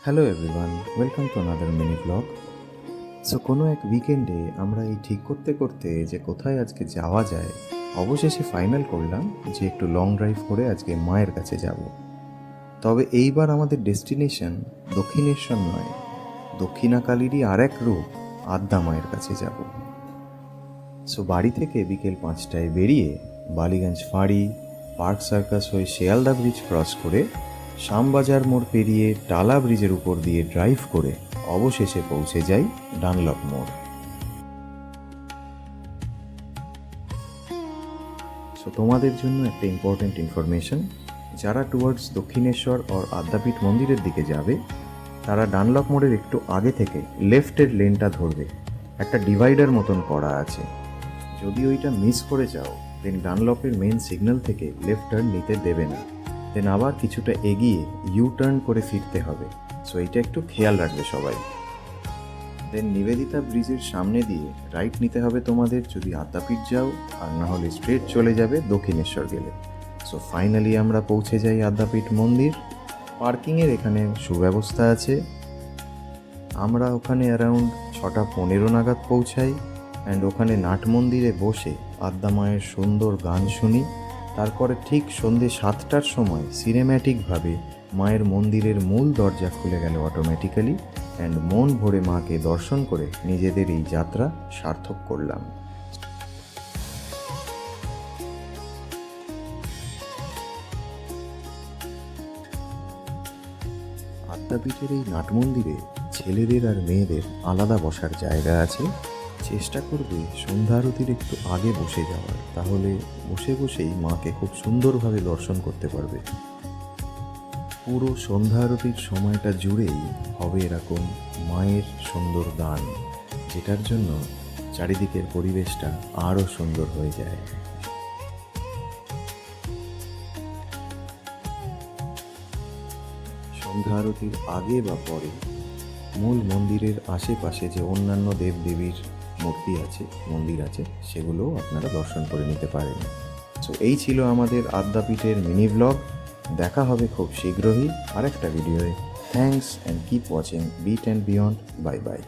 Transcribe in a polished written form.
Hello everyone, welcome to another mini blog. So কোনো এক উইকেন্ডে আমরা এই ঠিক করতে করতে যে কোথায় আজকে যাওয়া যায়, অবশেষে ফাইনাল করলাম যে একটু লং ড্রাইভ করে আজকে মায়ের কাছে যাব। তবে এইবার আমাদের ডেস্টিনেশন দক্ষিণেশ্বর নয়, দক্ষিণাকালীরই আর এক রূপ আদ্যা মায়ের কাছে যাব। সো বাড়ি থেকে বিকেল 5টায় বেরিয়ে বালিগঞ্জ ফাঁড়ি, পার্ক সার্কাস হয়ে শিয়ালদা ব্রিজ ক্রস করে শ্যামবাজার মোড় পেরিয়ে টালা ব্রিজের উপর দিয়ে ড্রাইভ করে অবশেষে পৌঁছে যাই ডানলপ মোড়। সো তোমাদের জন্য একটা ইম্পর্ট্যান্ট ইনফরমেশন, যারা টুয়ার্ডস দক্ষিণেশ্বর ওর আদ্যাপীঠ মন্দিরের দিকে যাবে তারা ডানলপ মোড়ের একটু আগে থেকে লেফটের লেনটা ধরবে। একটা ডিভাইডার মতন করা আছে, যদি ওইটা মিস করে যাও দেন ডানলপের মেন সিগন্যাল থেকে লেফট টার্ন নিতে দেবে না, দেন আবার কিছুটা এগিয়ে ইউ টার্ন করে ফিরতে হবে। সো এইটা একটু খেয়াল রাখবে সবাই। দেন নিবেদিতা ব্রিজের সামনে দিয়ে রাইট নিতে হবে তোমাদের যদি আদ্যাপীঠ যাও, আর না হলে স্ট্রেট চলে যাবে দক্ষিণেশ্বর গেলে। সো ফাইনালি আমরা পৌঁছে যাই আদ্যাপীঠ মন্দির। পার্কিংয়ের এখানে সুব্যবস্থা আছে। আমরা ওখানে অ্যারাউন্ড 6:15 নাগাদ পৌঁছাই অ্যান্ড ওখানে নাট মন্দিরে বসে আদ্যা মায়ের সুন্দর গান শুনি। তারপরে ঠিক সন্ধে 7টার সময় সিনেম্যাটিকভাবে মায়ের মন্দিরের মূল দরজা খুলে গেল অটোমেটিক্যালি অ্যান্ড মন ভরে মাকে দর্শন করে নিজেদের এই যাত্রা সার্থক করলাম। আদ্যাপীঠের এই নাট মন্দিরে ছেলেদের আর মেয়েদের আলাদা বসার জায়গা আছে। চেষ্টা করবে সন্ধ্যা আরতির একটু আগে বসে যাওয়ার, তাহলে বসে বসেই মাকে খুব সুন্দরভাবে দর্শন করতে পারবে। পুরো সন্ধ্যা আরতির সময়টা জুড়েই হবে এরকম মায়ের সুন্দর গান, যেটার জন্য চারিদিকের পরিবেশটা আরও সুন্দর হয়ে যায়। সন্ধ্যা আরতির আগে বা পরে মূল মন্দিরের আশেপাশে যে অন্যান্য দেবদেবীর মূর্তি আছে, মন্দির আছে, সেগুলোও আপনারা দর্শন করে নিতে পারেন। সো এই ছিল আমাদের আদ্যাপীঠের মিনি ব্লগ। দেখা হবে খুব শীঘ্রই আরেকটা ভিডিওয়ে। Thanks and keep watching Beat and Beyond. Bye by.